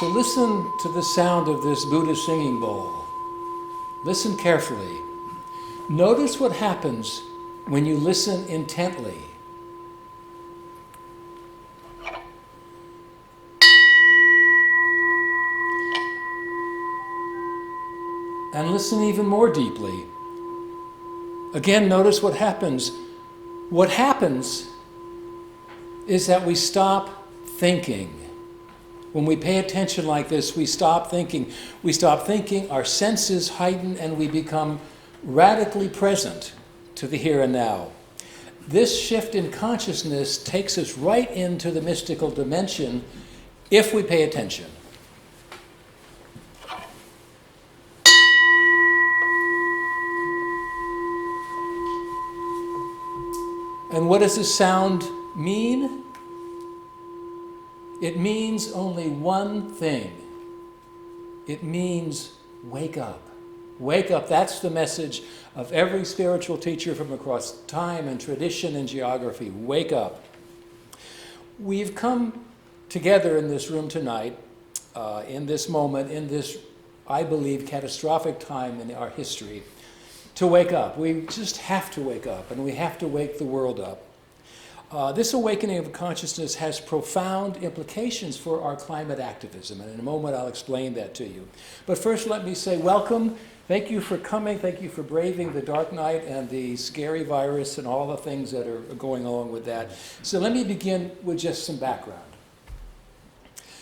So listen to the sound of this Buddha singing bowl. Listen carefully. Notice what happens when you listen intently. And listen even more deeply. Again, notice what happens. What happens is that we stop thinking. When we pay attention like this, we stop thinking. We stop thinking, our senses heighten, and we become radically present to the here and now. This shift in consciousness takes us right into the mystical dimension if we pay attention. And what does this sound mean? It means only one thing. It means wake up. Wake up. That's the message of every spiritual teacher from across time and tradition and geography. Wake up. We've come together in this room tonight, in this moment, in this, I believe, catastrophic time in our history, to wake up. We just have to wake up, and we have to wake the world up. This awakening of consciousness has profound implications for our climate activism, and in a moment I'll explain that to you. But first let me say welcome. Thank you for coming. Thank you for braving the dark night and the scary virus and all the things that are going along with that. So let me begin with just some background.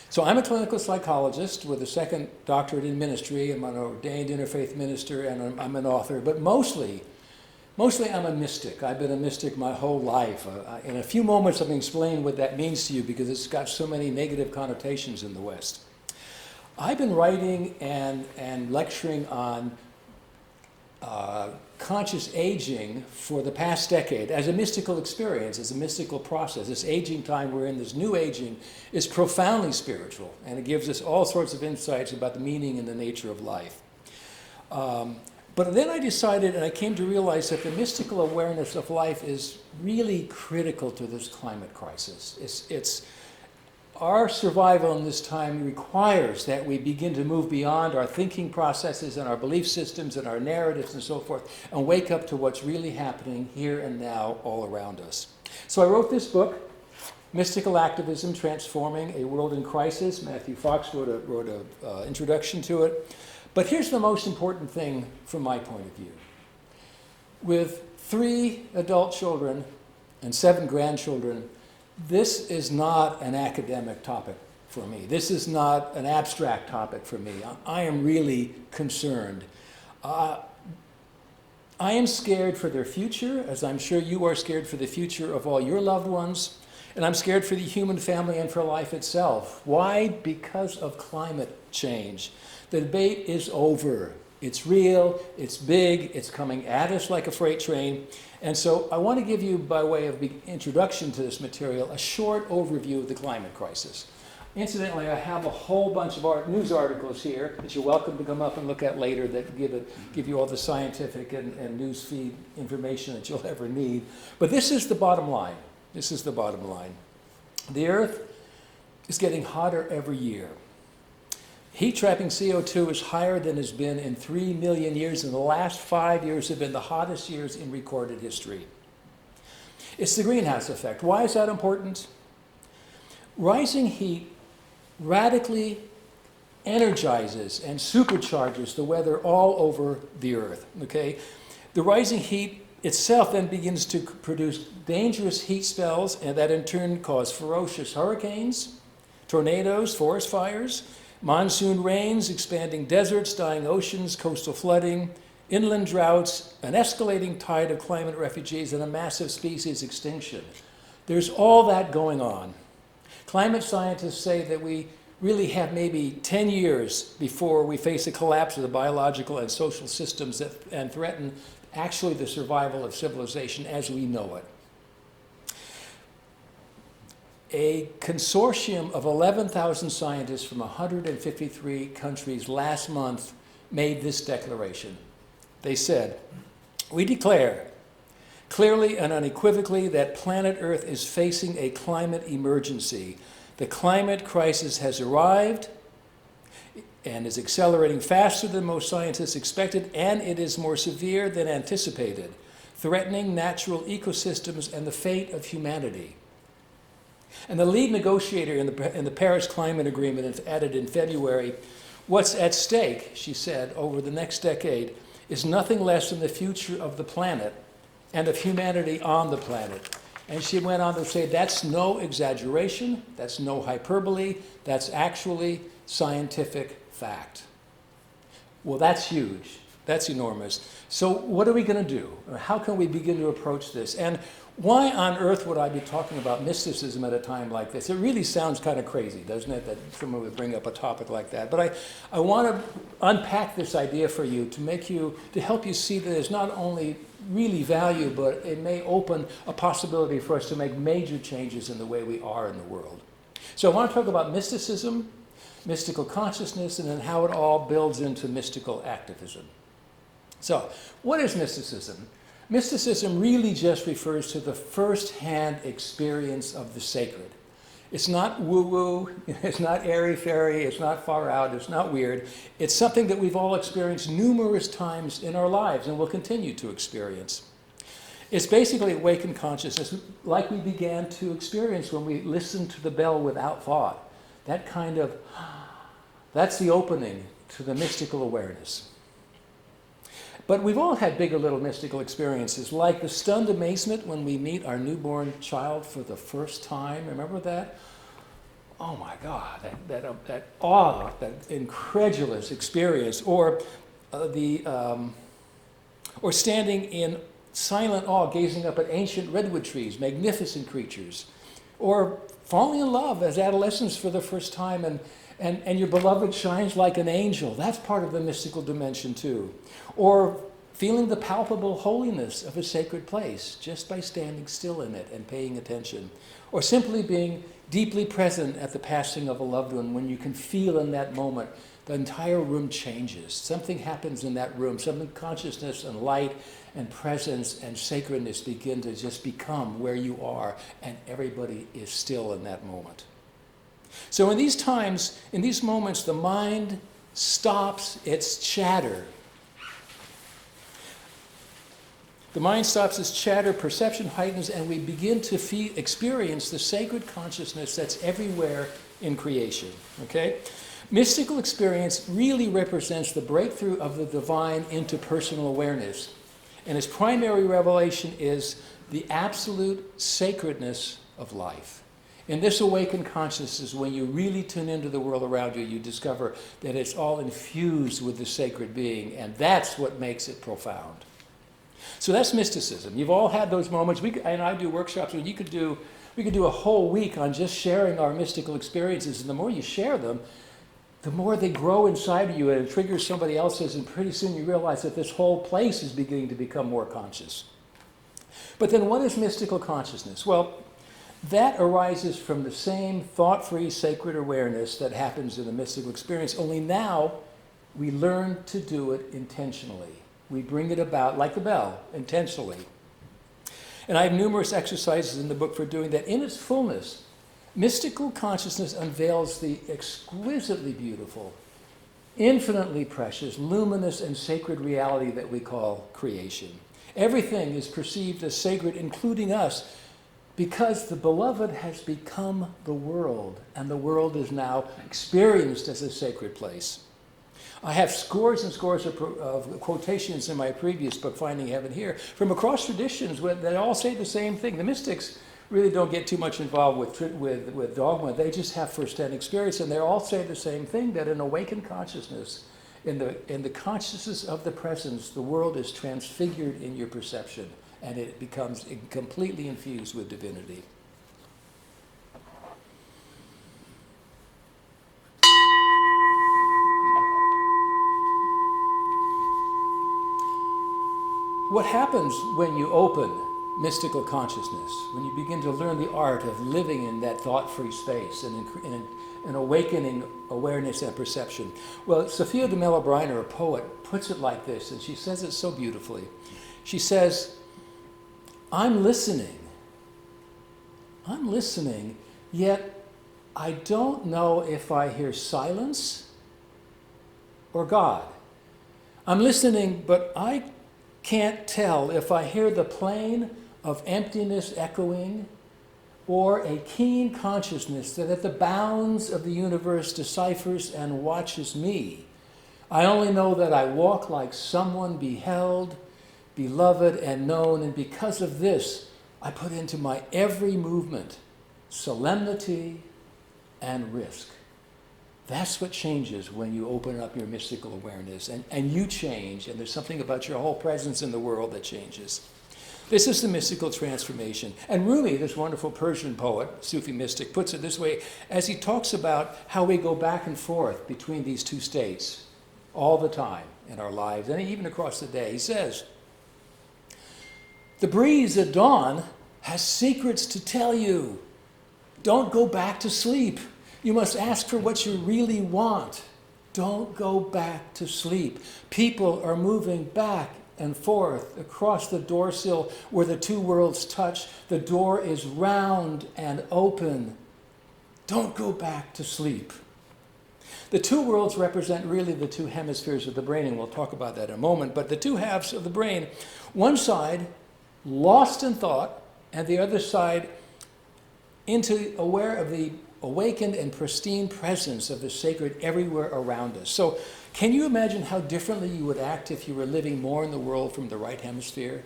So I'm a clinical psychologist with a second doctorate in ministry. I'm an ordained interfaith minister, and I'm an author, but mostly I'm a mystic. I've been a mystic my whole life. In a few moments, I'm going to explain what that means to you because it's got so many negative connotations in the West. I've been writing and lecturing on conscious aging for the past decade as a mystical experience, as a mystical process. This aging time we're in, this new aging, is profoundly spiritual, and it gives us all sorts of insights about the meaning and the nature of life. But then I decided, and I came to realize that the mystical awareness of life is really critical to this climate crisis. It's our survival in this time requires that we begin to move beyond our thinking processes and our belief systems and our narratives and so forth, and wake up to what's really happening here and now all around us. So I wrote this book, Mystical Activism, Transforming a World in Crisis. Matthew Fox wrote an introduction to it. But here's the most important thing from my point of view. With 3 adult children and 7 grandchildren, this is not an academic topic for me. This is not an abstract topic for me. I am really concerned. I am scared for their future, as I'm sure you are scared for the future of all your loved ones. And I'm scared for the human family and for life itself. Why? Because of climate change. The debate is over. It's real, it's big, it's coming at us like a freight train. And so I want to give you, by way of introduction to this material, a short overview of the climate crisis. Incidentally, I have a whole bunch of news articles here that you're welcome to come up and look at later that give you all the scientific and news feed information that you'll ever need. But this is the bottom line. This is the bottom line. The Earth is getting hotter every year. Heat trapping CO2 is higher than has been in 3 million years, and the last 5 years have been the hottest years in recorded history. It's the greenhouse effect. Why is that important? Rising heat radically energizes and supercharges the weather all over the Earth. Okay? The rising heat itself then begins to produce dangerous heat spells, and that in turn cause ferocious hurricanes, tornadoes, forest fires, monsoon rains, expanding deserts, dying oceans, coastal flooding, inland droughts, an escalating tide of climate refugees, and a massive species extinction. There's all that going on. Climate scientists say that we really have maybe 10 years before we face a collapse of the biological and social systems and threaten actually the survival of civilization as we know it. A consortium of 11,000 scientists from 153 countries last month made this declaration. They said, "We declare clearly and unequivocally that planet Earth is facing a climate emergency. The climate crisis has arrived, and is accelerating faster than most scientists expected, and it is more severe than anticipated, threatening natural ecosystems and the fate of humanity. And the lead negotiator in the Paris Climate Agreement added in February, what's at stake, she said, over the next decade is nothing less than the future of the planet and of humanity on the planet. And she went on to say, that's no exaggeration, that's no hyperbole, that's actually scientific fact. Well, that's huge. That's enormous. So what are we going to do? How can we begin to approach this? And why on earth would I be talking about mysticism at a time like this? It really sounds kind of crazy, doesn't it, that someone would bring up a topic like that. But I want to unpack this idea for you to help you see that there's not only really value, but it may open a possibility for us to make major changes in the way we are in the world. So I want to talk about mysticism, mystical consciousness, and then how it all builds into mystical activism. So, what is mysticism? Mysticism really just refers to the first-hand experience of the sacred. It's not woo-woo, it's not airy-fairy, it's not far out, it's not weird. It's something that we've all experienced numerous times in our lives and will continue to experience. It's basically awakened consciousness like we began to experience when we listened to the bell without thought. That kind of, that's the opening to the mystical awareness. But we've all had big or little mystical experiences, like the stunned amazement when we meet our newborn child for the first time. Remember that? Oh my God, that awe, that incredulous experience, or standing in silent awe, gazing up at ancient redwood trees, magnificent creatures, or falling in love as adolescents for the first time, and your beloved shines like an angel. That's part of the mystical dimension too. Or feeling the palpable holiness of a sacred place just by standing still in it and paying attention. Or simply being deeply present at the passing of a loved one, when you can feel in that moment the entire room changes. Something happens in that room. Something, consciousness and light and presence and sacredness begin to just become where you are, and everybody is still in that moment. So in these times, in these moments, the mind stops its chatter. The mind stops its chatter, perception heightens, and we begin to experience the sacred consciousness that's everywhere in creation. Okay? Mystical experience really represents the breakthrough of the divine into personal awareness. And its primary revelation is the absolute sacredness of life. In this awakened consciousness, when you really tune into the world around you, you discover that it's all infused with the sacred being, and that's what makes it profound. So that's mysticism. You've all had those moments. And I do workshops where we could do a whole week on just sharing our mystical experiences, and the more you share them, the more they grow inside of you, and it triggers somebody else's, and pretty soon you realize that this whole place is beginning to become more conscious. But then what is mystical consciousness? Well, that arises from the same thought-free sacred awareness that happens in the mystical experience, only now we learn to do it intentionally. We bring it about, like the bell, intentionally. And I have numerous exercises in the book for doing that. In its fullness, mystical consciousness unveils the exquisitely beautiful, infinitely precious, luminous, and sacred reality that we call creation. Everything is perceived as sacred, including us, because the beloved has become the world, and the world is now experienced as a sacred place. I have scores and scores of quotations in my previous book, Finding Heaven Here, from across traditions that all say the same thing. The mystics really don't get too much involved with dogma. They just have first-hand experience, and they all say the same thing, that in awakened consciousness, in the consciousness of the presence, the world is transfigured in your perception, and it becomes completely infused with divinity. What happens when you open mystical consciousness, when you begin to learn the art of living in that thought-free space and in awakening awareness and perception? Well, Sophia de Mello-Briner, a poet, puts it like this, and she says it so beautifully. She says, I'm listening, yet I don't know if I hear silence or God. I'm listening, but I can't tell if I hear the plane of emptiness echoing or a keen consciousness that at the bounds of the universe deciphers and watches me. I only know that I walk like someone beheld, beloved, and known, and because of this, I put into my every movement solemnity and risk. That's what changes when you open up your mystical awareness, and you change, and there's something about your whole presence in the world that changes. This is the mystical transformation. And Rumi, this wonderful Persian poet, Sufi mystic, puts it this way as he talks about how we go back and forth between these two states all the time in our lives, and even across the day. He says, "The breeze at dawn has secrets to tell you. Don't go back to sleep. You must ask for what you really want. Don't go back to sleep. People are moving back and forth across the doorsill where the two worlds touch. The door is round and open. Don't go back to sleep." The two worlds represent really the two hemispheres of the brain, and we'll talk about that in a moment, but the two halves of the brain, one side lost in thought, and the other side aware of the awakened and pristine presence of the sacred everywhere around us. So can you imagine how differently you would act if you were living more in the world from the right hemisphere?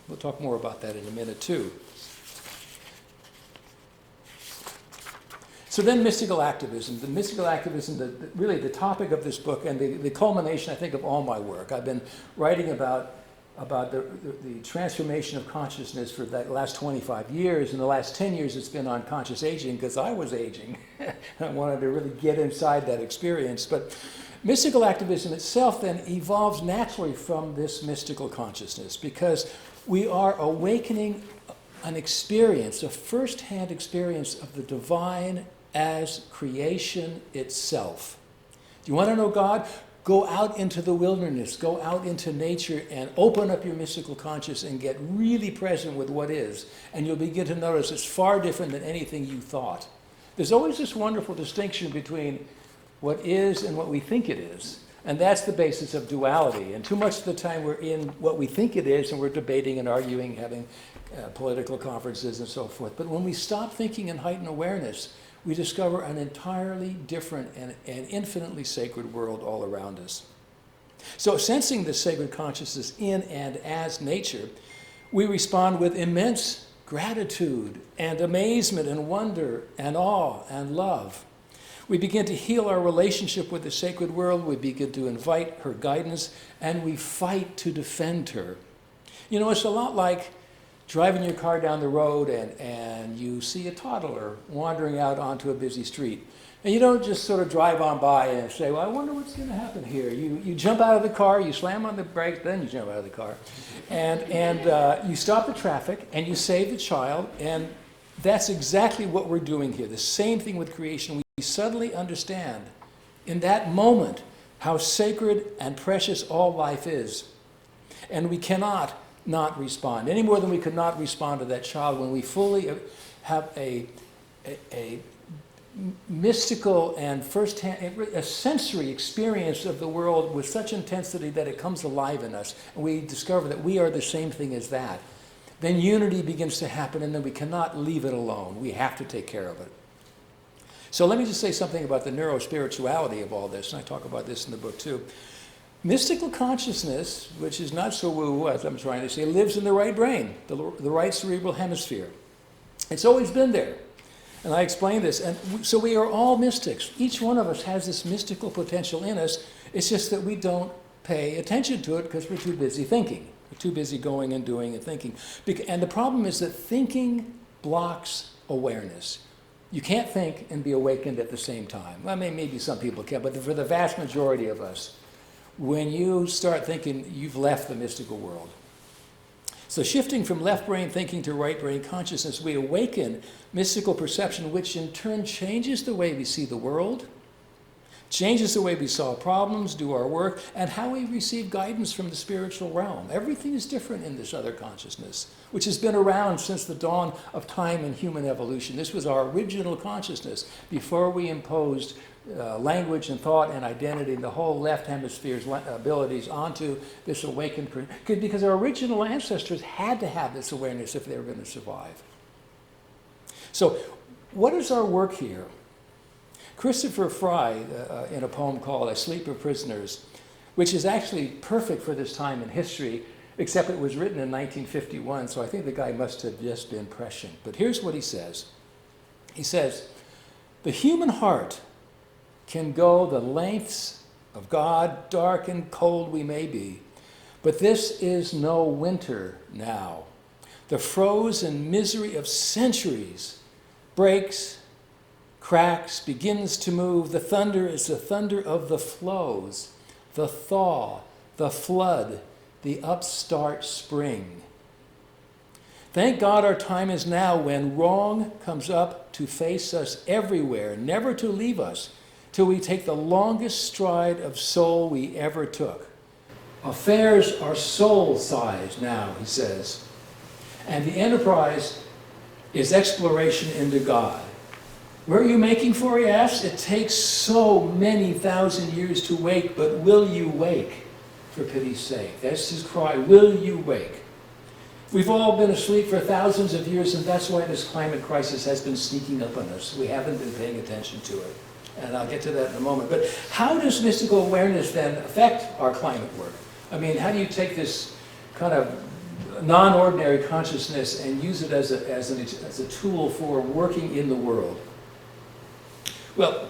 We'll talk more about that in a minute too. So then mystical activism. The mystical activism, really the topic of this book and the culmination, I think, of all my work. I've been writing about the transformation of consciousness for the last 25 years. In the last 10 years, it's been on conscious aging because I was aging. I wanted to really get inside that experience. But mystical activism itself then evolves naturally from this mystical consciousness because we are awakening an experience, a first-hand experience of the divine as creation itself. Do you want to know God? Go out into the wilderness, go out into nature and open up your mystical consciousness and get really present with what is. And you'll begin to notice it's far different than anything you thought. There's always this wonderful distinction between what is and what we think it is. And that's the basis of duality. And too much of the time we're in what we think it is and we're debating and arguing, having political conferences and so forth. But when we stop thinking in heightened awareness, we discover an entirely different and infinitely sacred world all around us. So sensing this sacred consciousness in and as nature, we respond with immense gratitude and amazement and wonder and awe and love. We begin to heal our relationship with the sacred world. We begin to invite her guidance, and we fight to defend her. You know, it's a lot like driving your car down the road and you see a toddler wandering out onto a busy street. And you don't just sort of drive on by and say, well, I wonder what's going to happen here. You jump out of the car, you slam on the brakes, then you jump out of the car. And you stop the traffic and you save the child. And that's exactly what we're doing here. The same thing with creation. We suddenly understand in that moment how sacred and precious all life is. And we cannot not respond, any more than we could not respond to that child when we fully have a mystical and first-hand, a sensory experience of the world with such intensity that it comes alive in us, and we discover that we are the same thing as that. Then unity begins to happen, and then we cannot leave it alone. We have to take care of it. So let me just say something about the neurospirituality of all this, and I talk about this in the book too. Mystical consciousness, which is not so woo, as I'm trying to say, lives in the right brain, the right cerebral hemisphere. It's always been there. And I explain this. And so we are all mystics. Each one of us has this mystical potential in us. It's just that we don't pay attention to it because we're too busy thinking. We're too busy going and doing and thinking. And the problem is that thinking blocks awareness. You can't think and be awakened at the same time. Well, maybe some people can, but for the vast majority of us, when you start thinking, you've left the mystical world. So shifting from left brain thinking to right brain consciousness, we awaken mystical perception, which in turn changes the way we see the world, Changes the way we solve problems, do our work, and how we receive guidance from the spiritual realm. Everything is different in this other consciousness, which has been around since the dawn of time and human evolution. This was our original consciousness before we imposed language and thought and identity and the whole left hemisphere's abilities onto this awakened, because our original ancestors had to have this awareness if they were going to survive. So what is our work here? Christopher Fry, in a poem called A Sleep of Prisoners, which is actually perfect for this time in history, except it was written in 1951, so I think the guy must have just been prescient. But here's what he says. He says, "The human heart can go the lengths of God, dark and cold we may be, but this is no winter now. The frozen misery of centuries breaks, cracks, begins to move. The thunder is the thunder of the flows, the thaw, the flood, the upstart spring. Thank God our time is now when wrong comes up to face us everywhere, never to leave us, till we take the longest stride of soul we ever took. Affairs are soul-sized now," he says, "and the enterprise is exploration into God. Where are you making for, he asks? It takes so many thousand years to wake, but will you wake, for pity's sake?" That's his cry, will you wake? We've all been asleep for thousands of years, and that's why this climate crisis has been sneaking up on us. We haven't been paying attention to it. And I'll get to that in a moment. But how does mystical awareness then affect our climate work? I mean, how do you take this kind of non-ordinary consciousness and use it as a tool for working in the world? Well,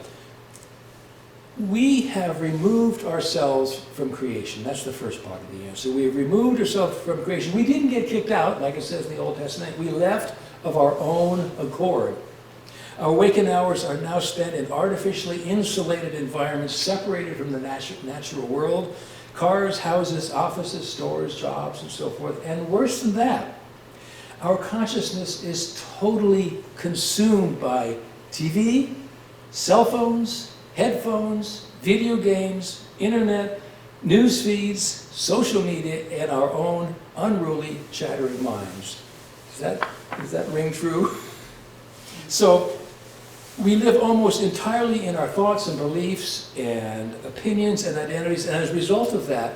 we have removed ourselves from creation. That's the first part of the answer. We have removed ourselves from creation. We didn't get kicked out, like it says in the Old Testament. We left of our own accord. Our waking hours are now spent in artificially insulated environments separated from the natural world. Cars, houses, offices, stores, jobs, and so forth. And worse than that, our consciousness is totally consumed by TV, cell phones, headphones, video games, internet, news feeds, social media, and our own unruly, chattering minds. Does that ring true? So we live almost entirely in our thoughts and beliefs and opinions and identities, and as a result of that,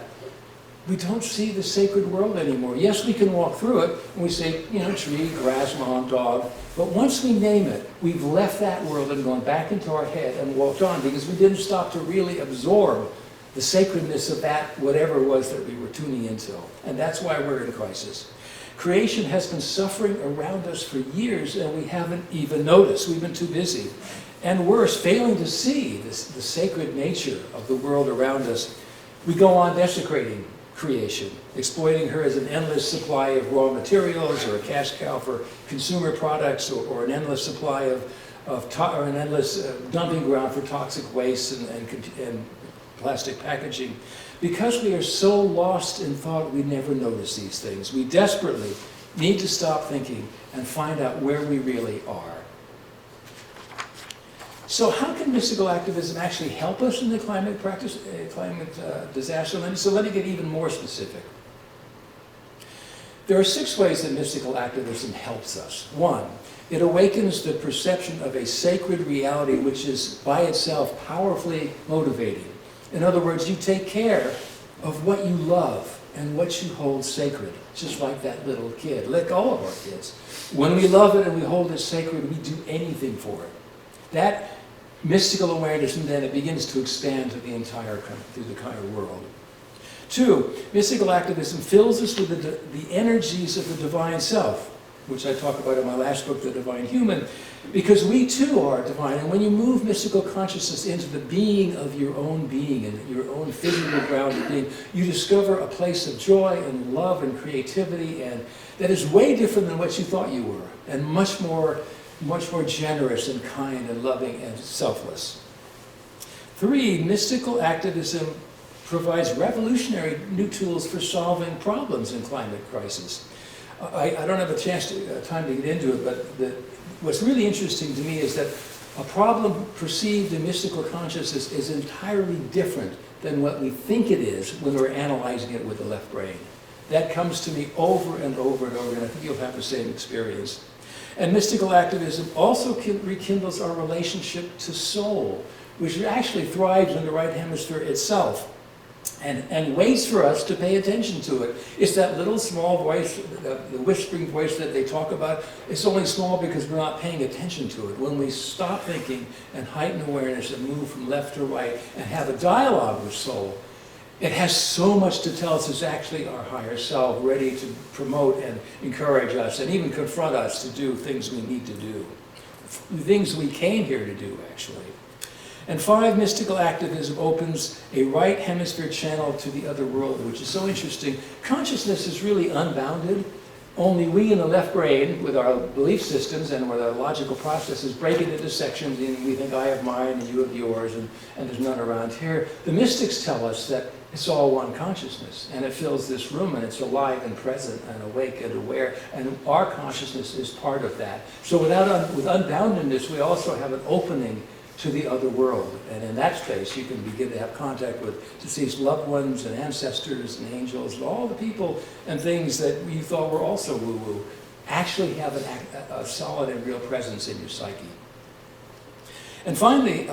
we don't see the sacred world anymore. Yes, we can walk through it, and we say, you know, tree, grass, mom, dog, but once we name it, we've left that world and gone back into our head and walked on, because we didn't stop to really absorb the sacredness of that, whatever it was that we were tuning into. And that's why we're in crisis. Creation has been suffering around us for years, and we haven't even noticed. We've been too busy. And worse, failing to see the sacred nature of the world around us. We go on desecrating creation, exploiting her as an endless supply of raw materials, or a cash cow for consumer products, or an endless supply or an endless dumping ground for toxic waste and plastic packaging. Because we are so lost in thought, we never notice these things. We desperately need to stop thinking and find out where we really are. So how can mystical activism actually help us in the climate disaster? So let me get even more specific. There are 6 ways that mystical activism helps us. 1, it awakens the perception of a sacred reality which is by itself powerfully motivating. In other words, you take care of what you love and what you hold sacred, just like that little kid, like all of our kids. When we love it and we hold it sacred, we do anything for it. That mystical awareness, and then it begins to expand to the entire world. 2, mystical activism fills us with the energies of the divine self, which I talk about in my last book, The Divine Human, because we too are divine. And when you move mystical consciousness into the being of your own being and your own physical grounded being, you discover a place of joy and love and creativity, and that is way different than what you thought you were, and much more generous and kind and loving and selfless. 3, mystical activism provides revolutionary new tools for solving problems in climate crisis. I don't have time to get into it, but what's really interesting to me is that A problem perceived in mystical consciousness is entirely different than what we think it is when we're analyzing it with the left brain. That comes to me over and over and over, and I think you'll have the same experience. And mystical activism also rekindles our relationship to soul, which actually thrives in the right hemisphere itself, and waits for us to pay attention to it. It's that little small voice, the whispering voice that they talk about. It's only small because we're not paying attention to it. When we stop thinking and heighten awareness and move from left to right and have a dialogue with soul, it has so much to tell us. It's actually our higher self ready to promote and encourage us and even confront us to do things we need to do. Things we came here to do, actually. And 5, mystical activism opens a right hemisphere channel to the other world, which is so interesting. Consciousness is really unbounded. Only we in the left brain, with our belief systems and with our logical processes, break it into sections, and we think I have mine and you have yours, and there's none around here. The mystics tell us that it's all one consciousness, and it fills this room, and it's alive and present and awake and aware, and our consciousness is part of that. So with unboundedness, we also have an opening to the other world. And in that space, you can begin to have contact with deceased loved ones and ancestors and angels and all the people and things that you thought were also woo-woo actually have a solid and real presence in your psyche. And finally,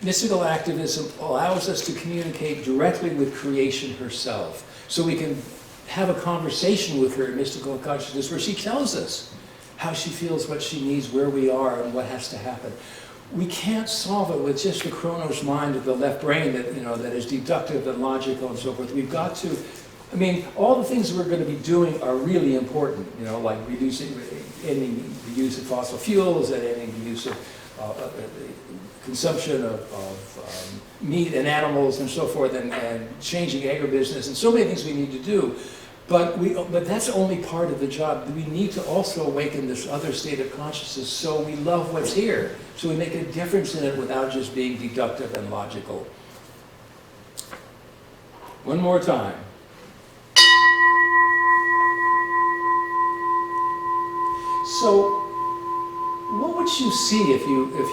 mystical activism allows us to communicate directly with creation herself. So we can have a conversation with her in mystical consciousness where she tells us how she feels, what she needs, where we are, and what has to happen. We can't solve it with just the Chronos mind of the left brain that, that is deductive and logical and so forth. We've got to, all the things we're going to be doing are really important, like ending the use of fossil fuels and ending the use of consumption of meat and animals and so forth, and changing agribusiness, and so many things we need to do. But that's only part of the job. We need to also awaken this other state of consciousness so we love what's here, so we make a difference in it without just being deductive and logical. One more time. So, what would you see if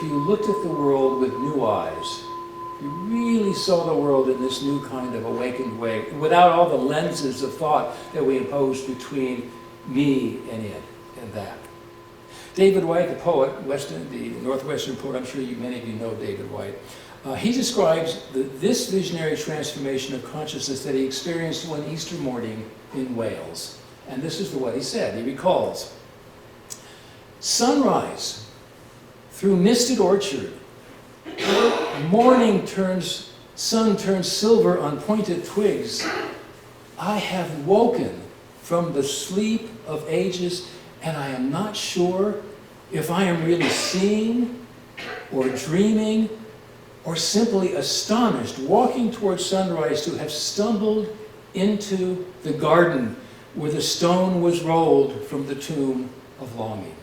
you looked at the world with new eyes? You really saw the world in this new kind of awakened way, without all the lenses of thought that we impose between me and it and that. David White, the poet, the Northwestern poet, I'm sure many of you know David White, he describes this visionary transformation of consciousness that he experienced one Easter morning in Wales. And this is what he said. He recalls, "Sunrise through misted orchard, sun turns silver on pointed twigs. I have woken from the sleep of ages, and I am not sure if I am really seeing or dreaming or simply astonished, walking towards sunrise, to have stumbled into the garden where the stone was rolled from the tomb of longing."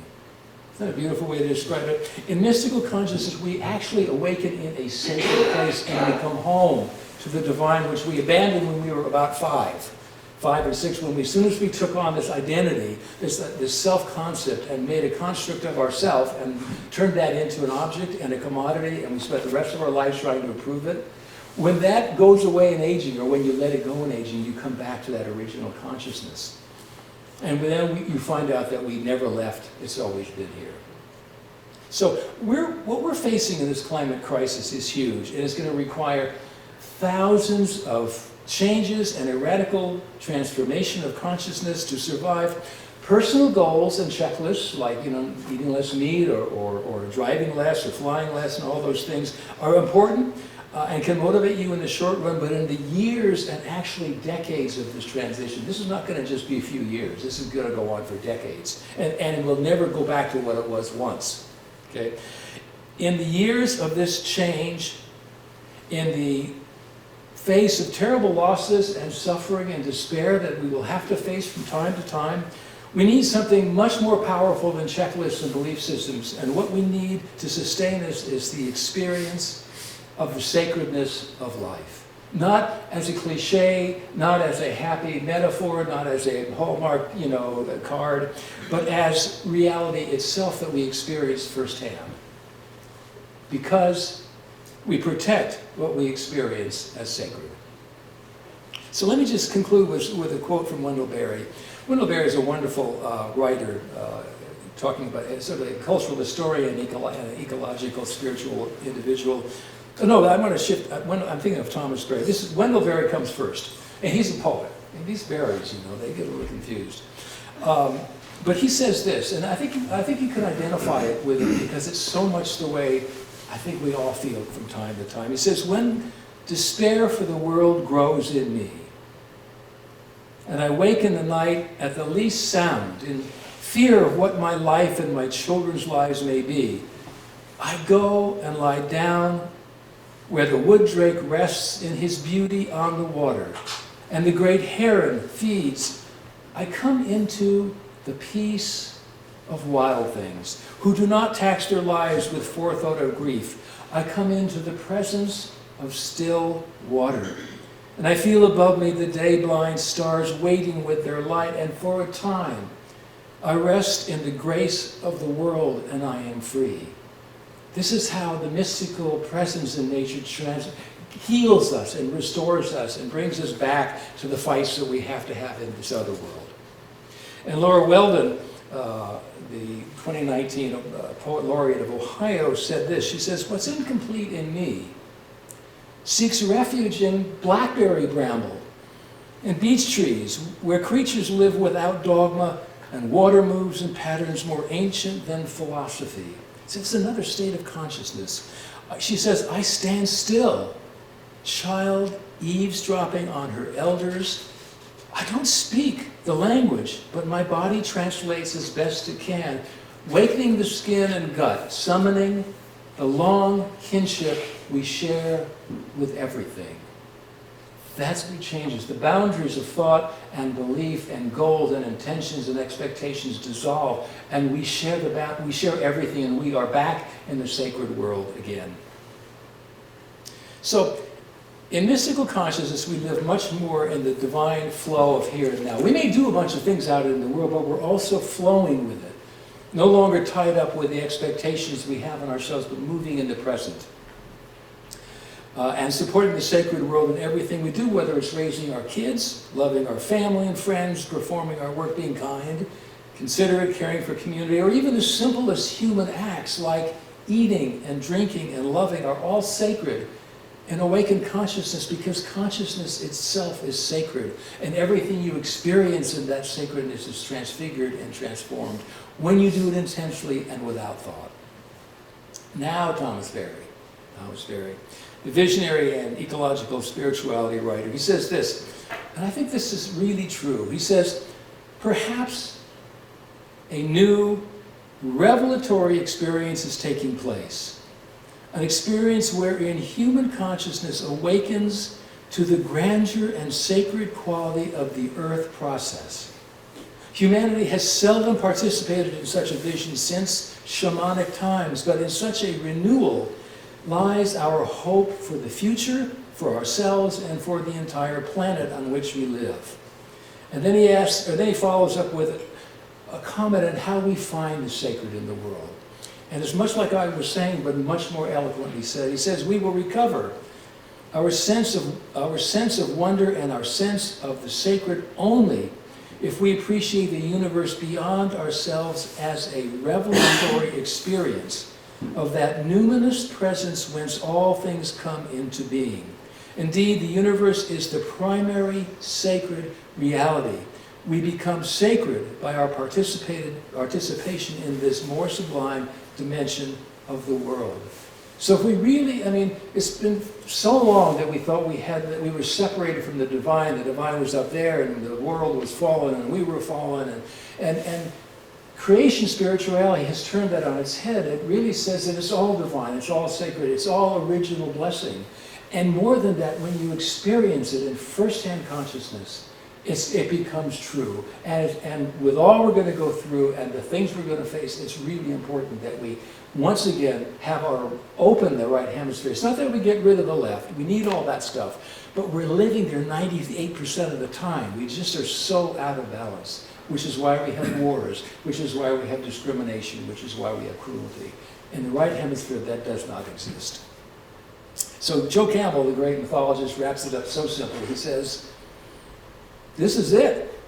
Isn't that a beautiful way to describe it? In mystical consciousness, we actually awaken in a sacred place and we come home to the divine, which we abandoned when we were about 5 or 6, as soon as we took on this identity, this self-concept, and made a construct of ourself and turned that into an object and a commodity, and we spent the rest of our lives trying to improve it. When that goes away in aging, or when you let it go in aging, you come back to that original consciousness. And then you find out that we never left, it's always been here. So what we're facing in this climate crisis is huge, and it's going to require thousands of changes and a radical transformation of consciousness to survive. Personal goals and checklists, like eating less meat or driving less or flying less, and all those things are important. And can motivate you in the short run, but in the years and actually decades of this transition, this is not going to just be a few years. This is going to go on for decades. And it will never go back to what it was once. Okay? In the years of this change, in the face of terrible losses and suffering and despair that we will have to face from time to time, we need something much more powerful than checklists and belief systems. And what we need to sustain this is the experience of the sacredness of life. Not as a cliche, not as a happy metaphor, not as a hallmark, a card, but as reality itself that we experience firsthand. because we protect what we experience as sacred. So let me just conclude with a quote from Wendell Berry. Wendell Berry is a wonderful writer, talking about sort of a cultural historian, ecological, spiritual individual. No, I'm going to shift. I'm thinking of Thomas Berry. Wendell Berry comes first, and he's a poet. And these Berries, they get a little confused. But he says this, and I think you can identify it with it because it's so much the way I think we all feel from time to time. He says, when despair for the world grows in me, and I wake in the night at the least sound, in fear of what my life and my children's lives may be, I go and lie down where the wood drake rests in his beauty on the water, and the great heron feeds. I come into the peace of wild things, who do not tax their lives with forethought or grief. I come into the presence of still water, and I feel above me the day-blind stars waiting with their light, and for a time I rest in the grace of the world, and I am free. This is how the mystical presence in nature heals us and restores us and brings us back to the fights that we have to have in this other world. And Laura Weldon, the 2019 Poet Laureate of Ohio, said this. She says, what's incomplete in me seeks refuge in blackberry bramble and beech trees, where creatures live without dogma and water moves in patterns more ancient than philosophy. So it's another state of consciousness. She says, I stand still, child eavesdropping on her elders. I don't speak the language, but my body translates as best it can, wakening the skin and gut, summoning the long kinship we share with everything. That's what changes. The boundaries of thought and belief and goals and intentions and expectations dissolve, and we share everything, and we are back in the sacred world again. So, in mystical consciousness, we live much more in the divine flow of here and now. We may do a bunch of things out in the world, but we're also flowing with it. No longer tied up with the expectations we have in ourselves, but moving in the present. And supporting the sacred world in everything we do, whether it's raising our kids, loving our family and friends, performing our work, being kind, considerate, caring for community, or even the simplest human acts like eating and drinking and loving are all sacred in awakened consciousness, because consciousness itself is sacred, and everything you experience in that sacredness is transfigured and transformed when you do it intentionally and without thought. Now, Thomas Berry, the visionary and ecological spirituality writer, he says this, and I think this is really true. He says, perhaps a new revelatory experience is taking place. An experience wherein human consciousness awakens to the grandeur and sacred quality of the earth process. Humanity has seldom participated in such a vision since shamanic times, but in such a renewal lies our hope for the future, for ourselves, and for the entire planet on which we live. And then he follows up with a comment on how we find the sacred in the world. And it's much like I was saying, but much more eloquently said. He says, we will recover our sense of wonder and our sense of the sacred only if we appreciate the universe beyond ourselves as a revelatory experience of that numinous presence whence all things come into being. Indeed, the universe is the primary sacred reality. We become sacred by our participation in this more sublime dimension of the world. So if we really, it's been so long that we thought that we were separated from the divine was up there, and the world was fallen, and we were fallen, and creation spirituality has turned that on its head. It really says that it's all divine, it's all sacred, it's all original blessing. And more than that, when you experience it in first-hand consciousness, it becomes true. And with all we're going to go through and the things we're going to face, it's really important that we, once again, open the right hemisphere. It's not that we get rid of the left. We need all that stuff. But we're living there 98% of the time. We just are so out of balance, which is why we have wars, which is why we have discrimination, which is why we have cruelty. In the right hemisphere, that does not exist. So Joe Campbell, the great mythologist, wraps it up so simply. He says, this is it.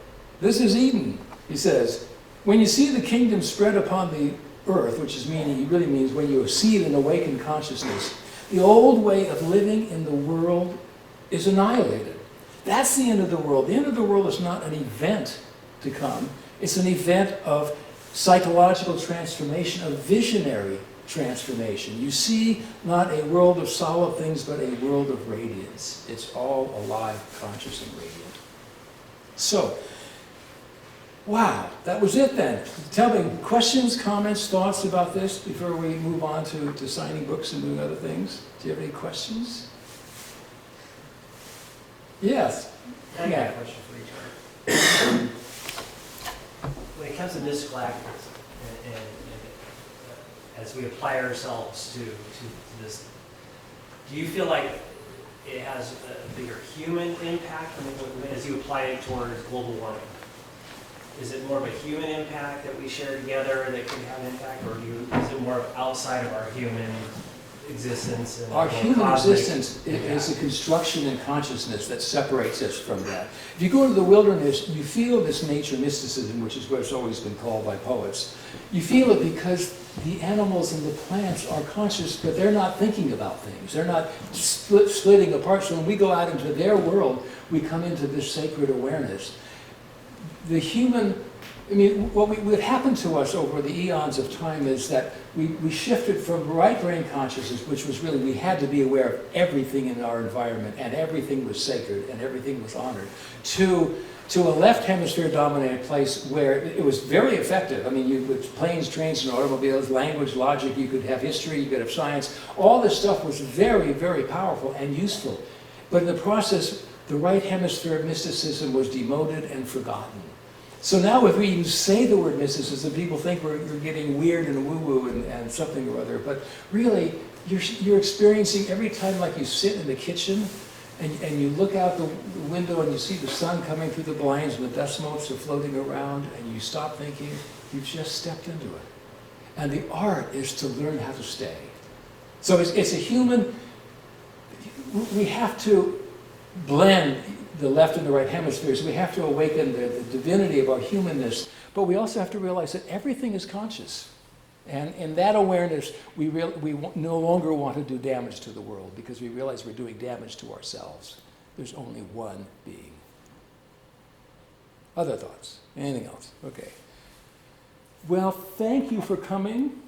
This is Eden. He says, when you see the kingdom spread upon the earth, which is meaning, he really means when you see it in awakened consciousness, the old way of living in the world is annihilated. That's the end of the world. The end of the world is not an event to come. It's an event of psychological transformation, of visionary transformation. You see not a world of solid things, but a world of radiance. It's all alive, conscious, and radiant. So, wow, that was it then. Tell me, questions, comments, thoughts about this before we move on to signing books and doing other things? Do you have any questions? Yes. I got a question for each other. When it comes to mystical activism, and as we apply ourselves to this, do you feel like it has a bigger human impact as you apply it towards global warming? Is it more of a human impact that we share together that can have an impact, or is it more of outside of our human existence? And our human existence is a construction in consciousness that separates us from that. If you go to the wilderness, you feel this nature mysticism, which is what it's always been called by poets. You feel it because the animals and the plants are conscious, but they're not thinking about things. They're not splitting apart. So when we go out into their world, we come into this sacred awareness. The human, I mean, what happened to us over the eons of time is that we shifted from right brain consciousness, which was really, we had to be aware of everything in our environment, and everything was sacred, and everything was honored, to a left hemisphere dominated place where it was very effective. I mean, with planes, trains, and automobiles, language, logic, you could have history, you could have science. All this stuff was very, very powerful and useful. But in the process, the right hemisphere of mysticism was demoted and forgotten. So now if we even say the word mysticism, people think we're getting weird and woo-woo and something or other. But really, you're experiencing every time, like you sit in the kitchen and you look out the window and you see the sun coming through the blinds and the dust motes are floating around, and you stop thinking, you've just stepped into it. And the art is to learn how to stay. So it's a human, we have to blend the left and the right hemispheres. We have to awaken the divinity of our humanness, but we also have to realize that everything is conscious. And in that awareness, we no longer want to do damage to the world, because we realize we're doing damage to ourselves. There's only one being. Other thoughts? Anything else? Okay. Well, thank you for coming.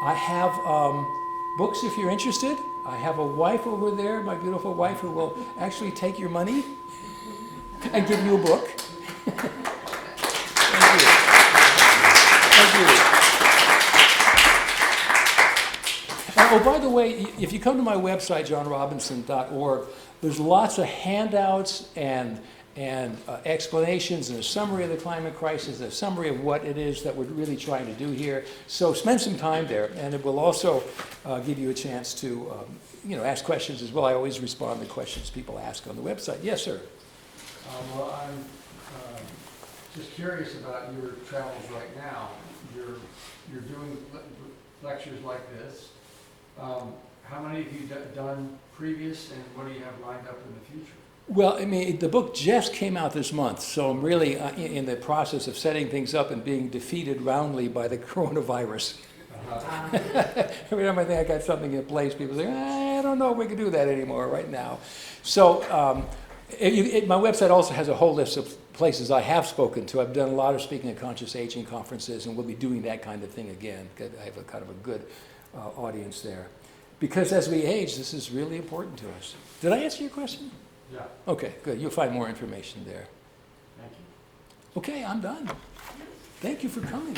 I have books if you're interested. I have a wife over there, my beautiful wife, who will actually take your money and give you a book. Thank you. Thank you. Oh, by the way, if you come to my website, johnrobinson.org, there's lots of handouts and explanations and a summary of the climate crisis, a summary of what it is that we're really trying to do here. So spend some time there, and it will also give you a chance to ask questions as well. I always respond to questions people ask on the website. Yes, sir. Well, I'm just curious about your travels right now. You're doing lectures like this. How many have you done previous, and what do you have lined up in the future? Well, I mean, the book just came out this month, so I'm really in the process of setting things up and being defeated roundly by the coronavirus. Every time I think I got something in place, people say, I don't know if we can do that anymore right now. So my website also has a whole list of places I have spoken to. I've done a lot of speaking at conscious aging conferences, and we'll be doing that kind of thing again. I have a kind of a good audience there. Because as we age, this is really important to us. Did I answer your question? Yeah. Okay, good. You'll find more information there. Thank you. Okay, I'm done. Thank you for coming.